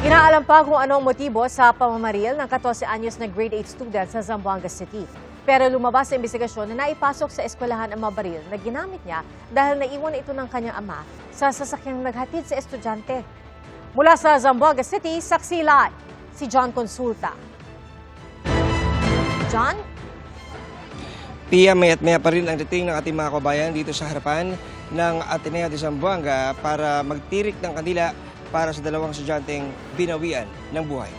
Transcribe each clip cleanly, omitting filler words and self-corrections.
Inaalam pa kung anong motibo sa pamamaril ng 14 anyos na grade 8 student sa Zamboanga City. Pero lumabas sa investigasyon na naipasok sa eskwelahan ang mga baril na ginamit niya dahil naiwan ito ng kanyang ama sa sasakyang naghatid sa estudyante. Mula sa Zamboanga City, saksi live si John Consulta. John? Pia, maya't maya pa rin ang dating ng ating mga kabayan dito sa harapan ng Ateneo de Zamboanga para magtirik ng kandila para sa dalawang estudyanteng binawian ng buhay.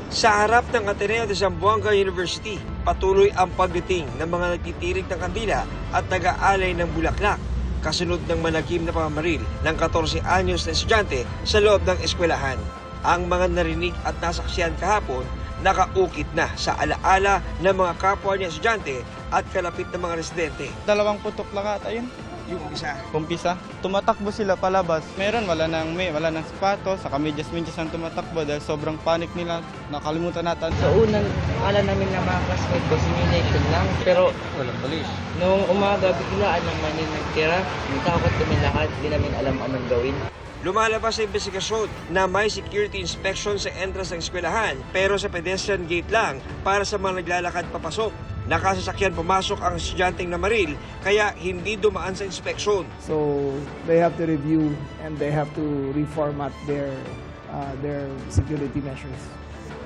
Sa harap ng Ateneo de Zamboanga University, patuloy ang pagdating ng mga nagtitirik ng kandila at nag-aalay ng bulaklak kasunod ng malagim na pamamaril ng 14 anyos na estudyante sa loob ng eskwelahan. Ang mga narinig at nasaksihan kahapon nakaukit na sa alaala ng mga kapwa niya estudyante at kalapit ng mga residente. Dalawang putok lang ata yun. Yung isa. Kumpisa. Tumatakbo sila palabas. Meron, wala nang sapatos, saka medyas-medyas ang tumatakbo dahil sobrang panic nila. Nakalimutan natin. Sa unang akala namin na mga classmate ko, simulation lang. Pero walang polis. Noong umaga, biglaan naman yung nagtira. Takot kami lahat, di namin alam anong gawin. Lumalabas sa investigasyon na may security inspection sa entrance ng eskwelahan pero sa pedestrian gate lang para sa mga naglalakad papasok. Nakasasakyan pumasok ang estudyanteng namaril kaya hindi dumaan sa inspeksyon. So they have to review and they have to reformat their security measures.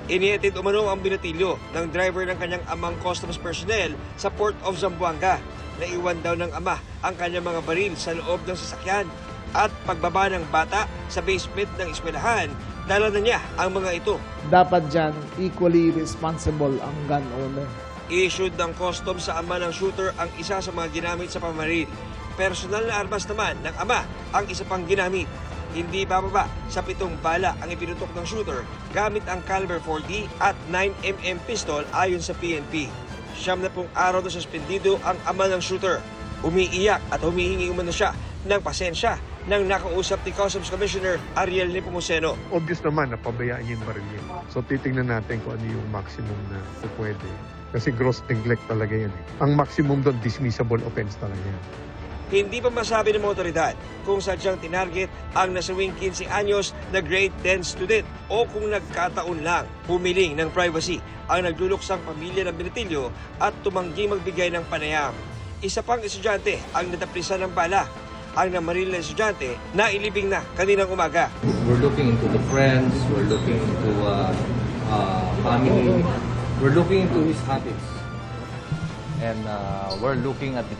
Inihatid umano ang binatilyo ng driver ng kanyang amang customs personnel sa Port of Zamboanga. Naiwan daw ng ama ang kanyang mga baril sa loob ng sasakyan. At pagbaba ng bata sa basement ng eskwelahan, dala na niya ang mga ito. Dapat dyan, equally responsible ang gun owner. I-issued ng customs sa ama ng shooter ang isa sa mga ginamit sa pamamaril. Personal na armas naman ng ama ang isa pang ginamit. Hindi bababa sa 7 bala ang ipinutok ng shooter gamit ang caliber 40 at 9mm pistol ayon sa PNP. 70 araw na suspendido ang ama ng shooter. Umiiyak at humihingi umano siya ng pasensya nang nakausap ni Customs Commissioner Ariel Nepomuceno. Obvious naman na pabayaan niya yung baril niya. So titingnan natin kung ano yung maximum na pwede. Kasi gross neglect talaga yan. Ang maximum doon, dismissible offense talaga yan. Hindi pa masabi ng mga otoridad kung sadyang tinarget ang nasawing 15 anyos na grade 10 student o kung nagkataon lang humiling ng privacy ang nagluluksang pamilya ng binatilyo at tumanggi magbigay ng panayam. Isa pang estudyante ang nataprisan ng bala. Ang namaril na estudyante na ilibing na kaninang umaga. We're looking into the friends, we're looking into family, we're looking into his habits. And we're looking at the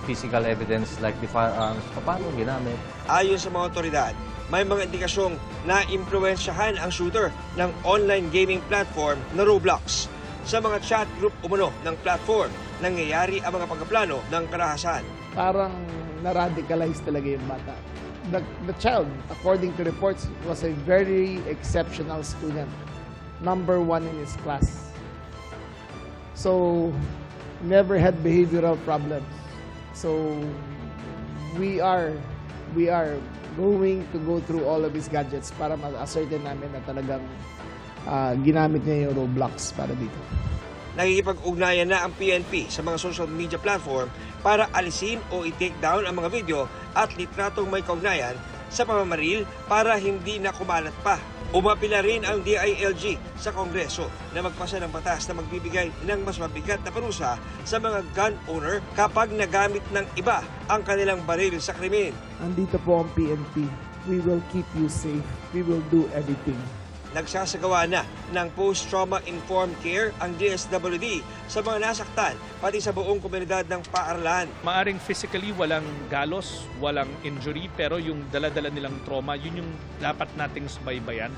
physical evidence like the firearms, paano ginamit. Ayon sa mga otoridad, may mga indikasyong na-impluwensyahan ang shooter ng online gaming platform na Roblox. Sa mga chat group umano ng platform, nangyayari ang mga pagkaplano ng karahasan. Parang na-radicalize talaga yung bata. The child, according to reports, was a very exceptional student. Number 1 in his class. So, never had behavioral problems. So, we are going to go through all of his gadgets para ma-ascertain namin na talagang ginamit niya yung Roblox para dito. Nakikipag-ugnayan na ang PNP sa mga social media platform para alisin o i-take down ang mga video at litratong may kaugnayan sa pamamaril para hindi na kumalat pa. Umapila rin ang DILG sa Kongreso na magpasa ng batas na magbibigay ng mas mabigat na parusa sa mga gun owner kapag nagamit ng iba ang kanilang baril sa krimen. Andito po ang PNP. We will keep you safe. We will do everything. Nagsasagawa na ng post-trauma informed care ang DSWD sa mga nasaktan pati sa buong komunidad ng paaralan. Maaring physically walang galos, walang injury, pero yung dala-dala nilang trauma, yun yung dapat nating subaybayan.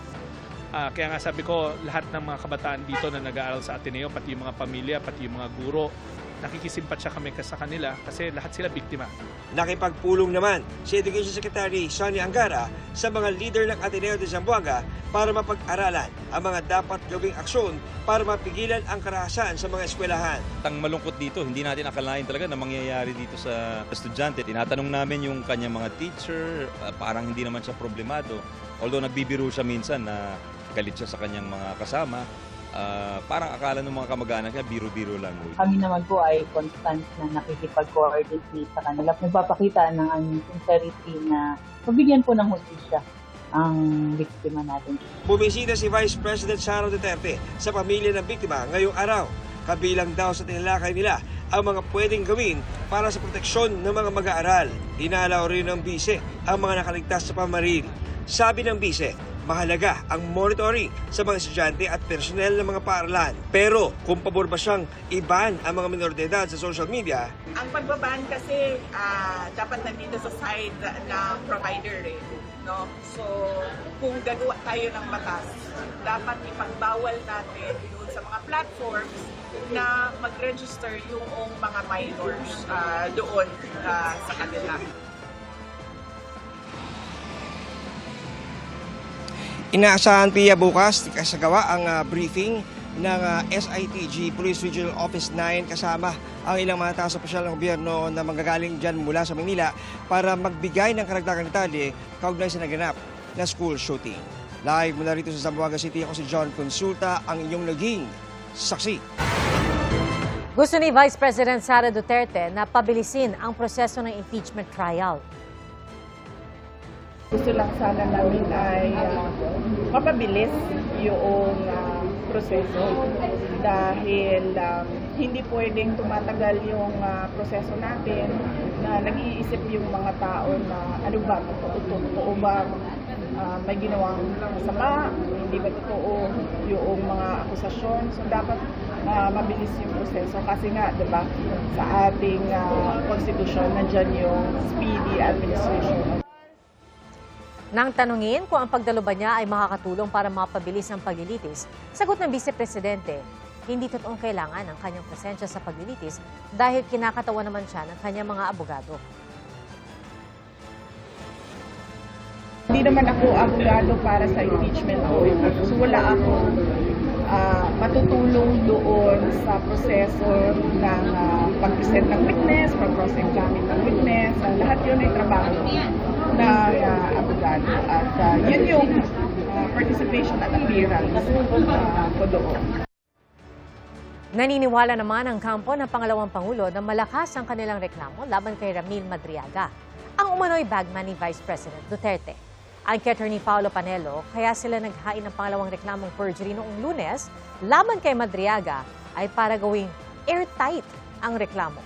Kaya nga sabi ko, lahat ng mga kabataan dito na nag-aaral sa Ateneo, pati yung mga pamilya, pati yung mga guro, nakikisimpatya kami sa kanila kasi lahat sila biktima. Nakipagpulong naman si Education Secretary Sonny Angara sa mga leader ng Ateneo de Zamboanga para mapag-aralan ang mga dapat gawing aksyon para mapigilan ang karahasan sa mga eskwelahan. Ang malungkot dito, hindi natin akalain talaga na mangyayari dito sa estudyante. Tinatanong namin yung kanyang mga teacher, parang hindi naman siya problemado. Although nagbibiro siya minsan na galit siya sa kanyang mga kasama. Parang akala ng mga kamag-anak niya, biro-biro lang. Kami naman po ay constant na nakikipag-coordinate sa kanila. Nagpapakita ng aming sincerity na mabigyan po ng hustisya ang biktima natin. Bumisita si Vice President Sara Duterte sa pamilya ng biktima ngayong araw. Kabilang daw sa tinalakay nila ang mga pwedeng gawin para sa proteksyon ng mga mag-aaral. Dinalaw rin ng bise ang mga nakaligtas sa pamaril. Sabi ng bise, mahalaga ang monitoring sa mga estudyante at personnel ng mga paaralan. Pero kung pabor ba siyang iban ang mga minor de edad sa social media? Ang pagbaban kasi dapat nandito sa side ng provider no? So kung gagawa tayo ng batas, dapat ipagbawal natin doon sa mga platforms na mag-register yung mga minors doon sa kanila. Inaasahan Pia bukas kasagawa ang briefing ng SITG Police Regional Office 9 kasama ang ilang mga taas opisyal ng gobyerno na manggagaling dyan mula sa Manila para magbigay ng karagdagang detalye kaugnay sa naganap na school shooting. Live mula rito sa Zamboanga City, ako si John Consulta, ang inyong naging saksi. Gusto ni Vice President Sara Duterte na pabilisin ang proseso ng impeachment trial. Gusto lang sana namin ay mapabilis yung proseso dahil hindi pwedeng tumatagal yung proseso natin na nag-iisip yung mga tao na ano ba, totoo ba may ginawang masama, hindi ba totoo yung mga akusasyon. So dapat mabilis yung proseso kasi nga, diba, sa ating konstitusyon nandyan yung speedy administration. Nang tanungin kung ang pagdalo ba niya ay makakatulong para mapabilis ang paglilitis, sagot ng Vice Presidente, hindi totoong kailangan ang kanyang presensya sa paglilitis dahil kinakatawan naman siya ng kanyang mga abogado. Hindi naman ako abogado para sa impeachment court. So wala akong matutulong doon sa proseso ng pag-present ng witness, pag-cross-examine ng witness. Lahat yun ay trabaho na abogado. At yun yung participation at appearance ko doon. Naniniwala naman ang kampo ng pangalawang Pangulo na malakas ang kanilang reklamo laban kay Ramil Madriaga, ang umano'y bagman ni Vice President Duterte. Ang kay Attorney Paolo Panelo, kaya sila naghain ng pangalawang reklamong perjury noong Lunes laban kay Madriaga ay para gawing airtight ang reklamo.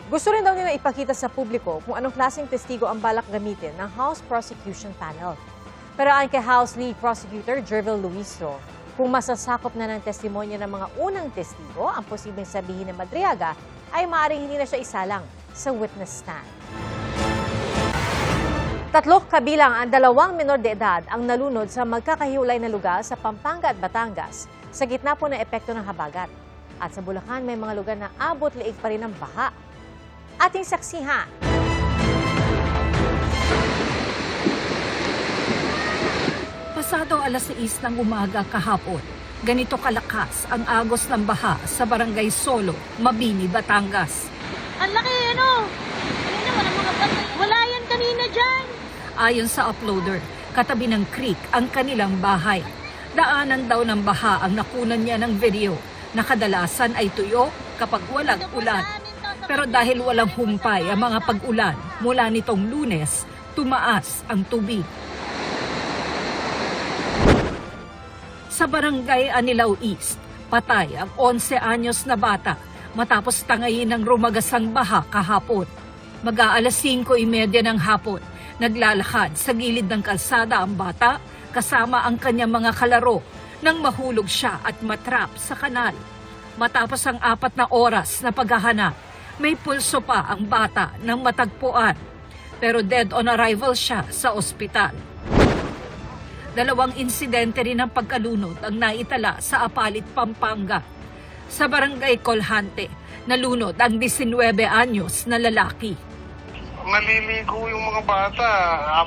Gusto rin daw nila ipakita sa publiko kung anong klaseng testigo ang balak gamitin ng House Prosecution Panel. Pero ang kay House Lead Prosecutor Jervil Luistro, kung masasakop na ng testimonya ng mga unang testigo ang posibleng sabihin ni Madriaga, ay maaaring hindi na siya isalang sa witness stand. 3 kabilang ang 2 menor de edad ang nalunod sa magkakahiwalay na lugar sa Pampanga at Batangas sa gitna po ng epekto ng habagat. At sa Bulacan may mga lugar na abot liig pa rin ng baha. Ating saksihan. Pasado alas 6 ng umaga kahapon, ganito kalakas ang agos ng baha sa Barangay Solo, Mabini, Batangas. Ang laki, ano? Kanina walang mga patay. Wala yan kanina dyan. Ayon sa uploader, katabi ng creek ang kanilang bahay. Daanan daw ng baha ang nakunan niya ng video na kadalasan ay tuyo kapag walang ulan. Pero dahil walang humpay ang mga pag-ulan mula nitong Lunes, tumaas ang tubig. Sa Barangay Anilao East, patay ang 11 anyos na bata matapos tangayin ng rumagasang baha kahapon. Mag-aalas 5:30 ng hapon, naglalakad sa gilid ng kalsada ang bata kasama ang kanyang mga kalaro nang mahulog siya at matrap sa kanal. Matapos ang 4 na oras na paghahanap, may pulso pa ang bata nang matagpuan. Pero dead on arrival siya sa ospital. 2 insidente rin ng pagkalunod ang naitala sa Apalit, Pampanga. Sa Barangay Colhante, nalunod ang 19 anyos na lalaki. Naliligo yung mga bata,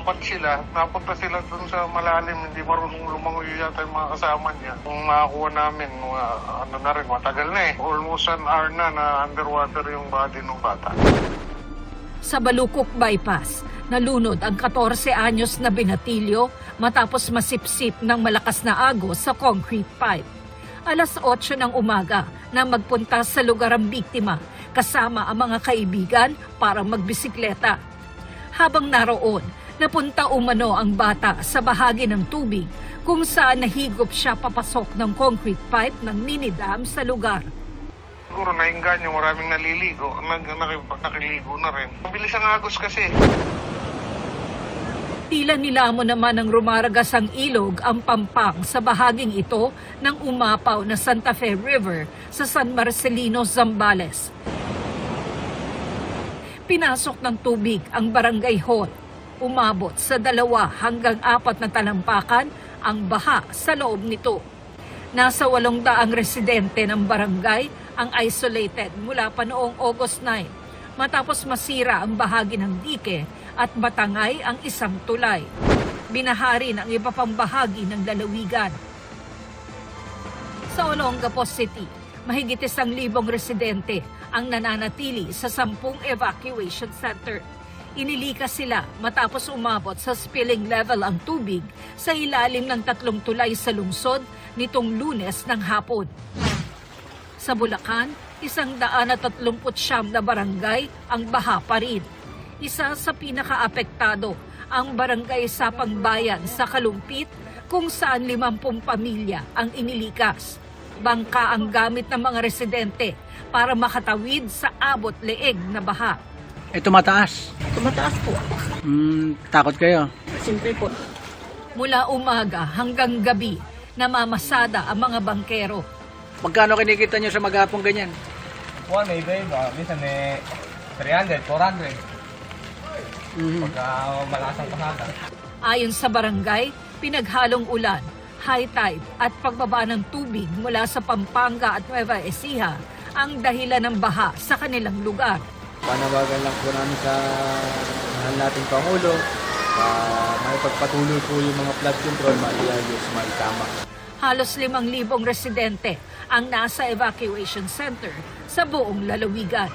4 sila. Napunta sila dun sa malalim, hindi marunong lumangoy yata yung mga kasama niya. Kung nakakuha namin, ano na rin, matagal na eh. Almost an hour na underwater yung body ng bata. Sa Balukok Bypass, nalunod ang 14 anyos na binatilyo matapos masipsip ng malakas na agos sa concrete pipe. Alas 8 ng umaga na magpunta sa lugar ang biktima kasama ang mga kaibigan para magbisikleta. Habang naroon, napunta umano ang bata sa bahagi ng tubig kung saan nahigop siya papasok ng concrete pipe ng mini dam sa lugar. Siguro nainganyo, maraming naliligo, nakiligo na rin. Mabilis ang agos kasi. Tila nilamon naman ng rumaragas ang ilog ang Pampang sa bahaging ito ng umapaw na Santa Fe River sa San Marcelino, Zambales. Pinasok ng tubig ang Barangay Hall. Umabot sa 2 hanggang 4 na talampakan ang baha sa loob nito. Nasa 800 residente ng barangay ang isolated mula pa noong August 9 matapos masira ang bahagi ng dike at matangay ang isang tulay. Binahari ang iba pang bahagi ng lalawigan. Sa Olongapo City, mahigit 1,000 residente ang nananatili sa 10 evacuation center. Inilikas sila matapos umabot sa spilling level ang tubig sa ilalim ng 3 tulay sa lungsod nitong Lunes ng hapon. Sa Bulacan, 139 na barangay ang baha pa rin. Isa sa pinakaapektado ang barangay Sapang Bayan sa Kalumpit kung saan 50 pamilya ang inilikas. Bangka ang gamit ng mga residente para makatawid sa abot leeg na baha. Tumataas. Tumataas po. Takot kayo? Siyempre po. Mula umaga hanggang gabi, namamasada ang mga bangkero. Magkano kinikita nyo sa maghapong ganyan? Maybe, minsan 300, 400. Pagka malakas ang pasada. Ayon sa barangay, pinaghalong ulan, high tide at pagbaba ng tubig mula sa Pampanga at Nueva Ecija ang dahilan ng baha sa kanilang lugar. Panawagan lang po namin sa mahal nating Pangulo, may pagpatuloy po yung mga flood control, maliayos, maitama. Halos 5,000 residente ang nasa evacuation center sa buong lalawigan.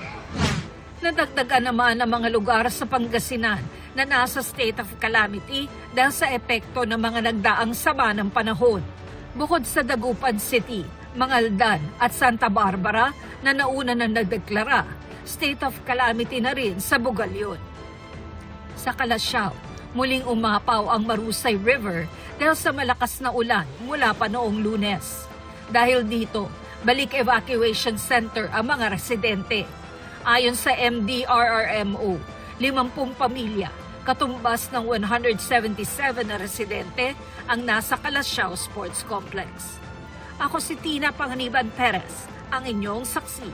Nadagdagan naman ang mga lugar sa Pangasinan na nasa state of calamity dahil sa epekto ng mga nagdaang sama ng panahon. Bukod sa Dagupan City, Mangaldan at Santa Barbara na nauna na nagdeklara, state of calamity na rin sa Bugalyon. Sa Calasiao, muling umapaw ang Marusay River dahil sa malakas na ulan mula pa noong Lunes. Dahil dito, balik evacuation center ang mga residente. Ayon sa MDRRMO, 50 pamilya, katumbas ng 177 na residente ang nasa Calasiao Sports Complex. Ako si Tina Panganiban Perez, ang inyong saksi.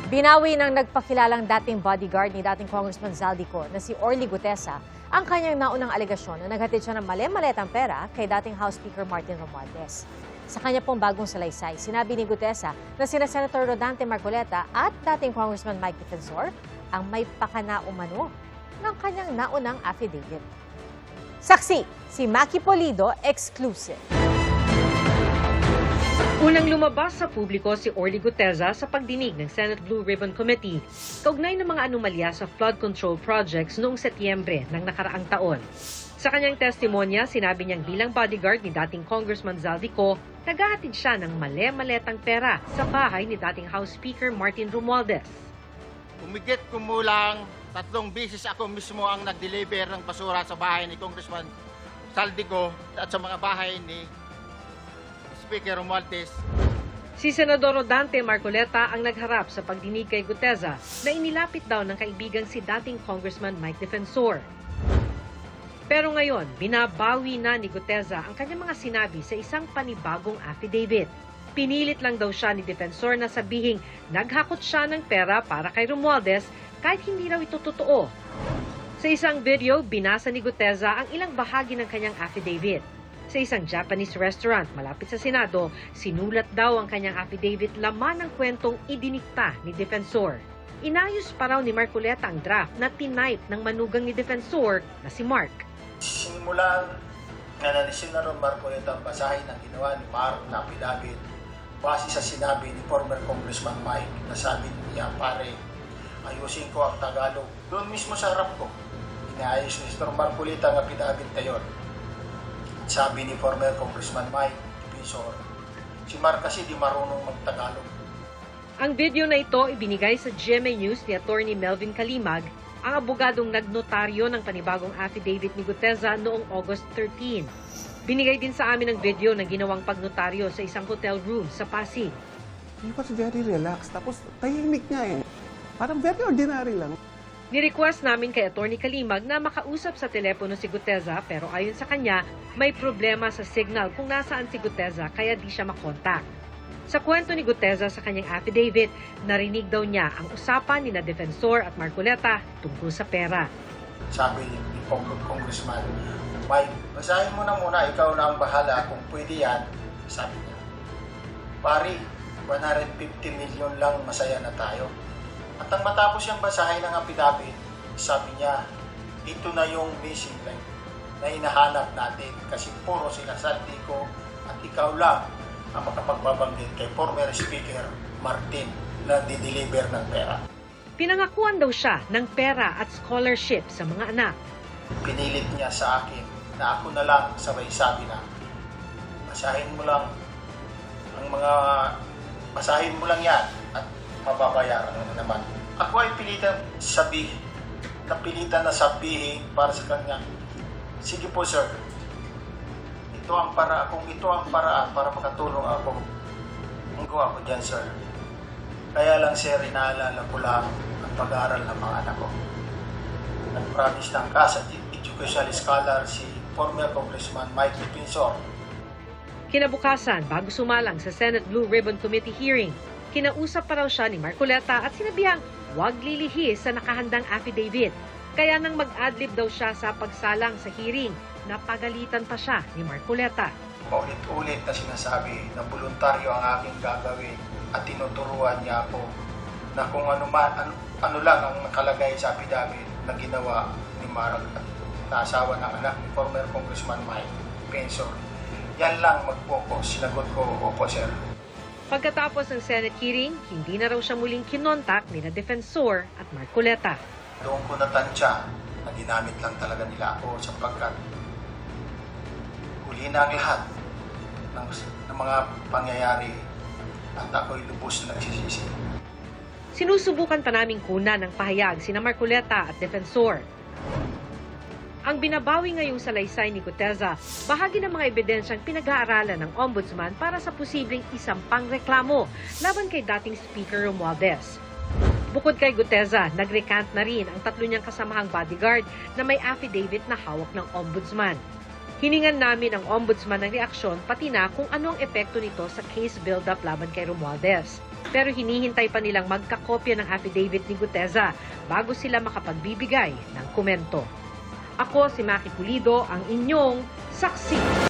Binawi ng nagpakilalang dating bodyguard ni dating Congressman Zaldico na si Orly Gutesa ang kanyang naunang alegasyon na naghatid siya ng mali-maletang pera kay dating House Speaker Martin Romualdez. Sa kanya pong bagong salaysay, sinabi ni Gutesa na sina Senator Rodante Marcoleta at dating Congressman Mike Defensor ang may pakana-umano ng kanyang naunang affidavit. Saksi, si Maki Polido, exclusive. Unang lumabas sa publiko si Orly Gutesa sa pagdinig ng Senate Blue Ribbon Committee kaugnay ng mga anomalya sa flood control projects noong Setyembre ng nakaraang taon. Sa kanyang testimonya, sinabi niyang bilang bodyguard ni dating Congressman Zaldico, naghahatid siya ng mali-maletang pera sa bahay ni dating House Speaker Martin Romualdez. Umigit kumulang 3 beses ako mismo ang nag-deliver ng basura sa bahay ni Congressman Zaldico at sa mga bahay ni Speaker Romualdez. Si Senador Rodante Marcoleta ang nagharap sa pagdinig kay Gutesa na inilapit daw ng kaibigang si dating Congressman Mike Defensor. Pero ngayon, binabawi na ni Gutesa ang kanyang mga sinabi sa isang panibagong affidavit. Pinilit lang daw siya ni Defensor na sabihing naghakot siya ng pera para kay Romualdez kahit hindi raw ito totoo. Sa isang video, binasa ni Gutesa ang ilang bahagi ng kanyang affidavit. Sa isang Japanese restaurant malapit sa Senado, sinulat daw ang kanyang affidavit laman ng kwentong idinikta ni Defensor. Inayos pa raw ni Marcoleta ang draft na tinype ng manugang ni Defensor na si Mark. Simulan nga na ni Senador Marcoleta ang basahin ng ginawa ni Mark na affidavit base sa sinabi ni former Congressman Mike na sabi niya, pare, ayusin ko ang Tagalog. Doon mismo sa harap ko, inaayos ni Senador Marcoleta ang affidavit na yun. Sabi ni former Congressman Mike Defensor, Si Mar kasi di marunong magtagalog. Ang video na ito ibinigay sa GMA News ni Attorney Melvin Kalimag, ang abogadong nagnotaryo ng panibagong affidavit ni Guteza noong August 13. Binigay din sa amin ang video ng ginawang pagnotaryo sa isang hotel room sa Pasig. He was very relaxed. Tapos tahimik niya eh. Parang very ordinary lang. Ni-request namin kay Attorney Kalimag na makausap sa telepono si Guteza pero ayon sa kanya, may problema sa signal kung nasaan si Guteza kaya di siya makontak. Sa kwento ni Guteza sa kanyang affidavit, narinig daw niya ang usapan ni na Defensor at Marcoleta tungkol sa pera. Sabi ni Congressman Mike, basahin mo na muna, ikaw na ang bahala kung pwede yan. Sabi niya, pari, 150 million lang, masaya na tayo. At ang matapos siyang basahin ng affidavit, sabi niya, ito na yung missing link na hinahanap natin kasi puro sila Saldico at ikaw lang ang makapagbabanggit kay former Speaker Martin na di-deliver ng pera. Pinangakuan daw siya ng pera at scholarship sa mga anak. Pinilit niya sa akin na ako na lang sabay sabi na basahin mo lang yan at mababayaran mo naman. Ako ay napilitan na sabihin para sa kanya, sige po sir, ito ang paraan para makatulong ako. Magawa ko dyan sir. Kaya lang sir, inaalala ko lang ang pag-aaral ng mga anak ko. Nag-promise ng CAS at educational scholar si former Congressman Mike Defensor. Kinabukasan, bago sumalang sa Senate Blue Ribbon Committee hearing, kinausap pa raw siya ni Marcoleta at sinabihang huwag lilihis sa nakahandang affidavit. Kaya nang mag-adlib daw siya sa pagsalang sa hearing, napagalitan pa siya ni Marcoleta. Ulit-ulit na sinasabi na voluntaryo ang aking gagawin at tinuturuan niya ako na kung ano lang ang nakalagay sa affidavit na ginawa ni Marag na asawa ng anak ni former Congressman Mike Defensor. Yan lang mag-focus. Sinagot ko, opo sir. Pagkatapos ng Senate hearing, hindi na raw siya muling kinontak ni na Defensor at Marcoleta. Doon ko natansya na ginamit lang talaga nila ako sapagkat huli na ang lahat ng mga pangyayari at ako'y lubos na nagsisisi. Sinusubukan pa naming kunan ng pahayag sina Marcoleta at Defensor. Ang binabawi ngayong salaysay ni Guteza, bahagi ng mga ebidensyang pinag-aaralan ng Ombudsman para sa posibleng isampang reklamo laban kay dating Speaker Romualdez. Bukod kay Guteza, nag-recant na rin ang 3 niyang kasamahang bodyguard na may affidavit na hawak ng Ombudsman. Hiningan namin ang Ombudsman ng reaksyon pati na kung ano ang epekto nito sa case build-up laban kay Romualdez. Pero hinihintay pa nilang magkakopya ng affidavit ni Guteza bago sila makapagbibigay ng komento. Ako si Maki Pulido, ang inyong saksi.